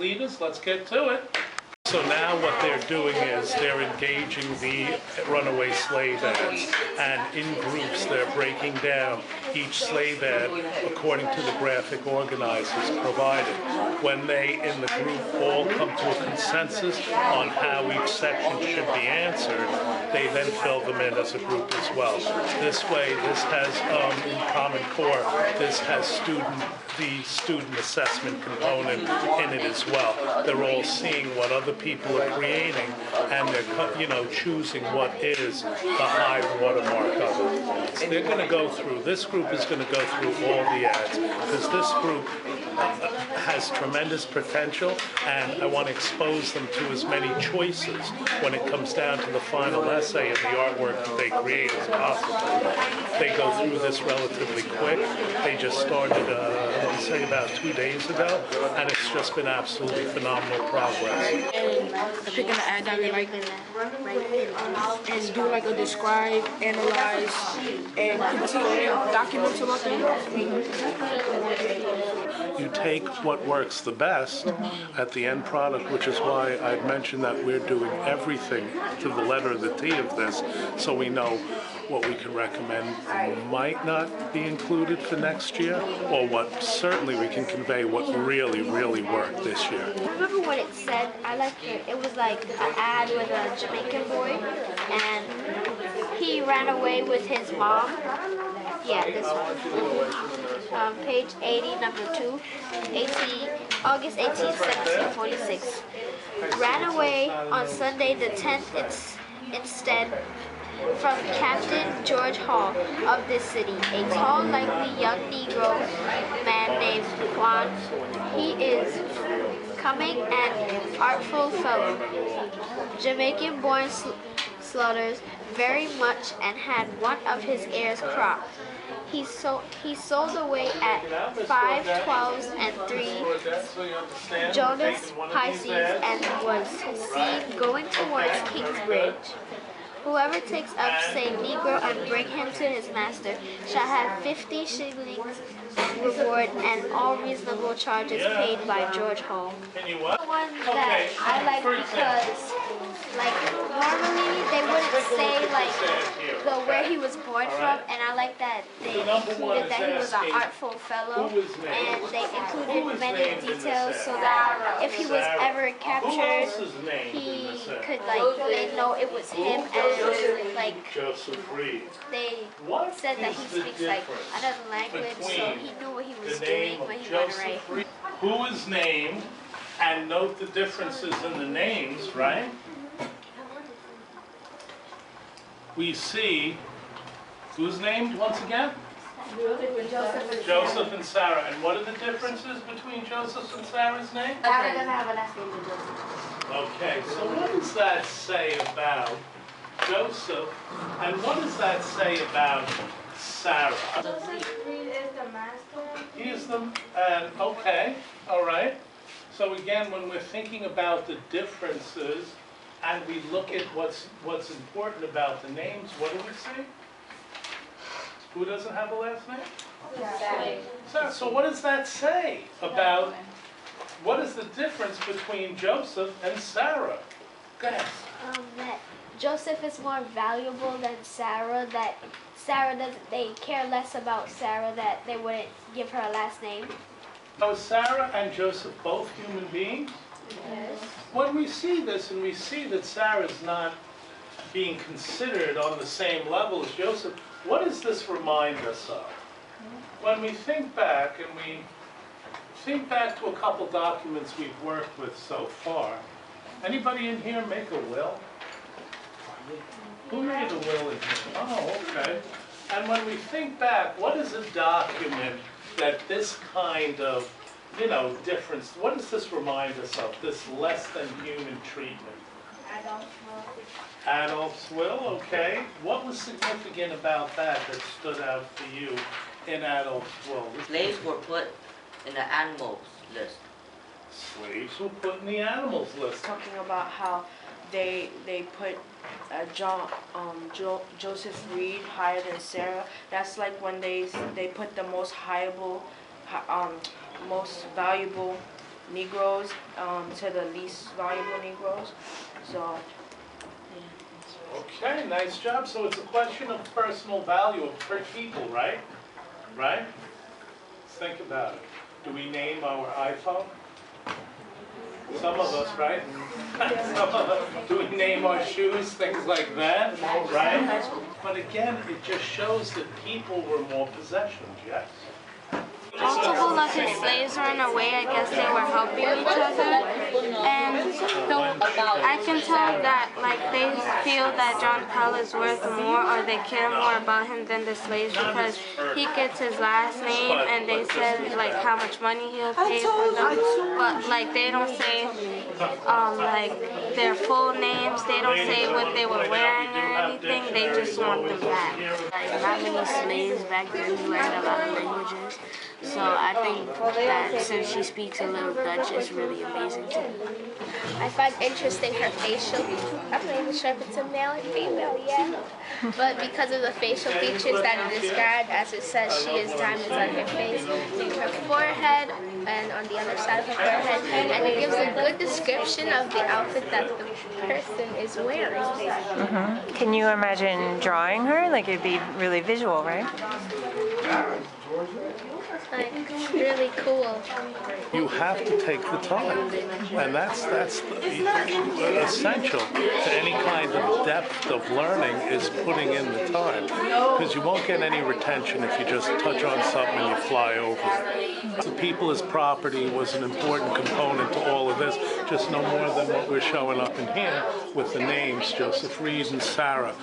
leaders. Let's get to it. So now what they're doing is they're engaging the runaway slave ads, and in groups they're breaking down each slave ad according to the graphic organizers provided. When they, in the group, all come to a consensus on how each section should be answered, they then fill them in as a group as well. This way, this has, in Common Core, this has the student assessment component in it as well. They're all seeing what other people are creating, and they're, choosing what is the high watermark of it. They're going to go through, this group is going to go through all the ads, because this group has tremendous potential, and I want to expose them to as many choices when it comes down to the final essay and the artwork that they create as possible. They go through this relatively quick. They just started, I would say, about 2 days ago, and it's just been absolutely phenomenal progress. Pick an ad that we like, and do like a describe, analyze, and continue documents about them. You take what works the best at the end product, which is why I'd mentioned that we're doing everything to the letter of the T of this, so we know what we can recommend might not be included for next year, or what certainly we can convey what really, really worked this year. I remember what it said. I liked it. It was like an ad with a Jamaican boy, and he ran away with his mom. Yeah, this one. Page 80, number 2, August 18, 1746. Ran away on Sunday the 10th instead from Captain George Hall of this city, a tall, likely young Negro man named Juan. He is coming an artful fellow. Jamaican-born slaughters very much and had one of his ears cropped. He sold away at 5, 12s, and 3 Jonas Pisces and was seen going towards Kingsbridge. Whoever takes up, say, Negro, and bring him to his master, shall have 50 shillings reward and all reasonable charges paid by George Hall. The one that I like because, normally they wouldn't say, where he was born from, and I like that they included that he was an artful fellow, and they included many details so that if he was ever captured, he could, they know it was him, and, they said that he speaks, another language, so he knew what he was doing when he went away. Who is named, and note the differences in the names, right? We see, who's named once again? Joseph and Sarah. And what are the differences between Joseph and Sarah's name? Sarah doesn't have a last name to Joseph. Okay, so what does that say about Joseph, and what does that say about Sarah? He is the master. He is the, okay, all right. So again, when we're thinking about the differences, and we look at what's important about the names, what do we see? Who doesn't have a last name? Sarah. So what does that say about, what is the difference between Joseph and Sarah? Go ahead. That Joseph is more valuable than Sarah, that they care less about Sarah, that they wouldn't give her a last name. So is Sarah and Joseph both human beings? Yes. When we see this, and we see that Sarah's not being considered on the same level as Joseph, what does this remind us of? When we think back, and we think back to a couple documents we've worked with so far, anybody in here make a will? Who made a will in here? Oh, okay. And when we think back, what is a document that this kind of, difference, what does this remind us of, this less than human treatment? Adult's will. Adult's will, okay. What was significant about that stood out for you in Adolf's will? Slaves were put in the animals list. Slaves were put in the animals list. Talking about how they put Joseph Reed higher than Sarah. That's like when they put the most valuable Negroes to the least valuable Negroes. So, Okay, nice job. So it's a question of personal value of per people, right? Right? Let's think about it. Do we name our iPhone? Some of us, right? Some of us. Do we name our shoes? Things like that, right? But again, it just shows that people were more possessions, yes? Multiple of his slaves ran away. I guess they were helping each other, and I can tell that like they feel that John Pell is worth more, or they care more about him than the slaves because he gets his last name, and they said like how much money he'll pay for them, but like they don't say like their full names. They don't say what they were wearing or anything. They just want them back. Like not many slaves back then who learned a lot of languages. So I think that since she speaks a little Dutch, it's really amazing to me. I find interesting her facial. I'm not even sure if it's a male or female yet. But because of the facial features that are described, as it says, she has diamonds on her face, in her forehead, and on the other side of her forehead. And it gives a good description of the outfit that the person is wearing. Mm-hmm. Can you imagine drawing her? Like it'd be really visual, right? Like, really cool. You have to take the time, and that's essential to any kind of depth of learning is putting in the time, because you won't get any retention if you just touch on something and you fly over it. The people as property was an important component to all of this, just no more than what we're showing up in here with the names, Joseph Reed and Sarah.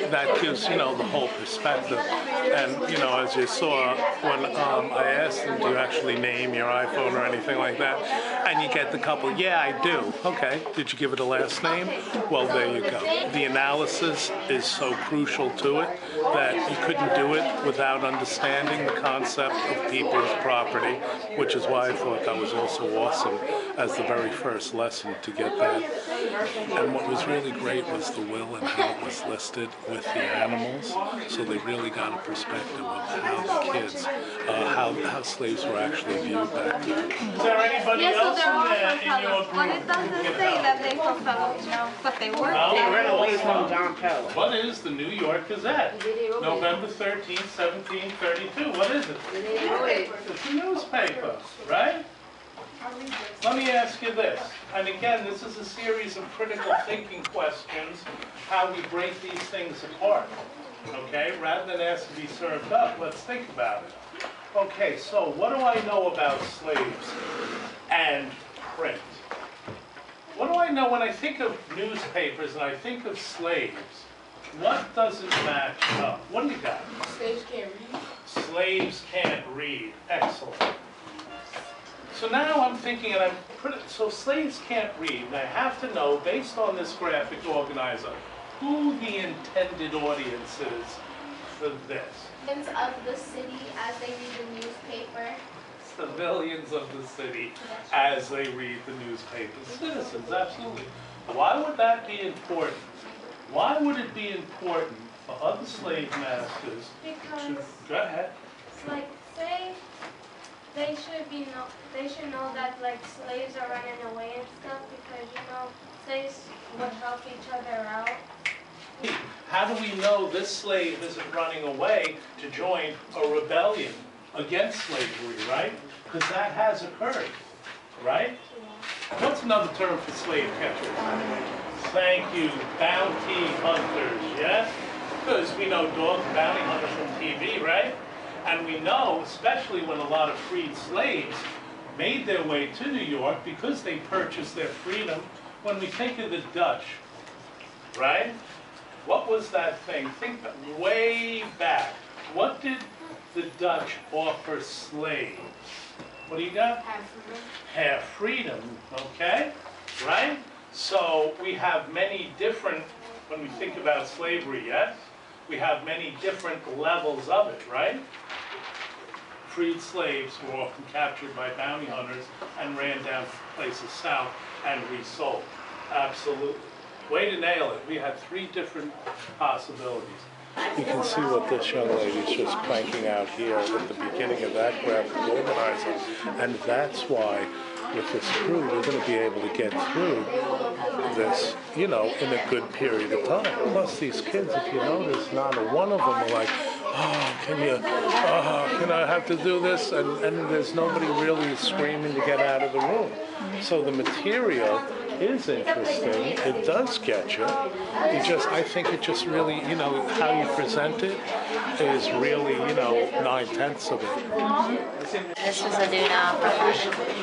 That gives, the whole perspective. And, as you saw, when I asked them, do you actually name your iPhone or anything like that? And you get the couple, yeah, I do. Okay, did you give it a last name? Well, there you go. The analysis is so crucial to it that you couldn't do it without understanding the concept of people as property, which is why I thought that was also awesome as the very first lesson to get that. And what was really great was the will and how it was listed with the animals, so they really got a perspective of how the kids, how slaves were actually viewed back then. Is there anybody else in your group? But it doesn't say that they from Pell, but they were. they ran away from John Pell. What is the New York Gazette? November 13th, 1732. What is it? It's a newspaper, right? Let me ask you this, and again, this is a series of critical thinking questions, how we break these things apart, okay? Rather than ask to be served up, let's think about it. Okay, so what do I know about slaves and print? What do I know when I think of newspapers and I think of slaves? What doesn't match up? What do you got? Slaves can't read. Slaves can't read. Excellent. So now I'm thinking, and so slaves can't read, and I have to know, based on this graphic organizer, who the intended audience is for this. Of the city as they read the newspaper. Civilians of the city as they read the newspaper. Citizens, absolutely. Why would that be important? Why would it be important for other slave masters to... Go ahead. Like, say they should know that like slaves are running away and stuff because slaves would help each other out. How do we know this slave isn't running away to join a rebellion against slavery, right? Because that has occurred, right? What's another term for slave catchers? Thank you, bounty hunters, yes? Because we know dogs bounty hunters from TV, right? And we know, especially when a lot of freed slaves made their way to New York because they purchased their freedom, when we think of the Dutch, right? What was that thing? Think way back. What did the Dutch offer slaves? What do you got? Half freedom, okay? Right? So we have many different, when we think about slavery, yes? We have many different levels of it, right? Freed slaves were often captured by bounty hunters and ran down places south and resold. Absolutely. Way to nail it. We had three different possibilities. You can see what this young lady is just cranking out here at the beginning of that graphic organizer. And that's why with this crew, we're going to be able to get through this, you know, in a good period of time. Plus, these kids, if you notice, not a one of them are like, oh, can I have to do this? And there's nobody really screaming to get out of the room. So the material is interesting. It does get you. I think it just really, you know, how you present it is really, you know, 9/10 of it. This was a due now from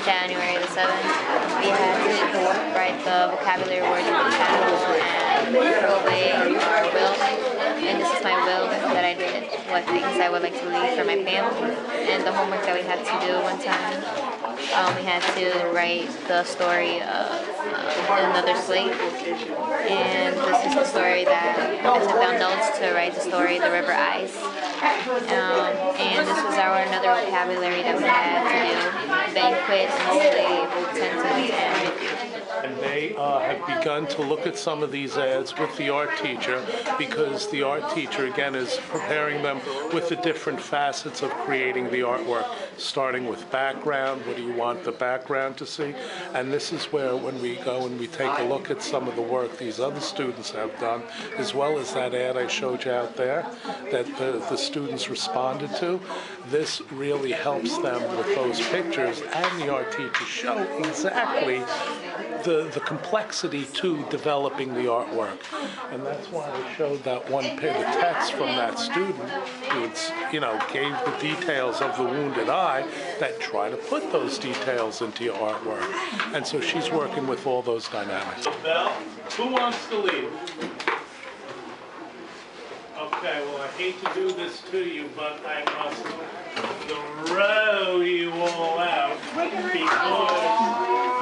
January the 7th. We had to write the vocabulary words of the channel and throw away our will. And this is my will that I did, what things I would like to leave for my family. And the homework that we had to do one time, we had to write the story of another slave. And this is the story that I took down notes to write the story, The River Ice. And this was another vocabulary that we had to do, banquet, enslaved, sentence, and review. And they have begun to look at some of these ads with the art teacher, because the art teacher, again, is preparing them with the different facets of creating the artwork, starting with background. What do you want the background to see? And this is where, when we go and we take a look at some of the work these other students have done, as well as that ad I showed you out there that the students responded to, this really helps them with those pictures, and the art teacher show exactly the complexity to developing the artwork. And that's why I showed that one bit of text from that student who, you know, gave the details of the wounded eye, that try to put those details into your artwork. And so she's working with all those dynamics. Belle, who wants to leave? Okay, well, I hate to do this to you, but I must throw you all out because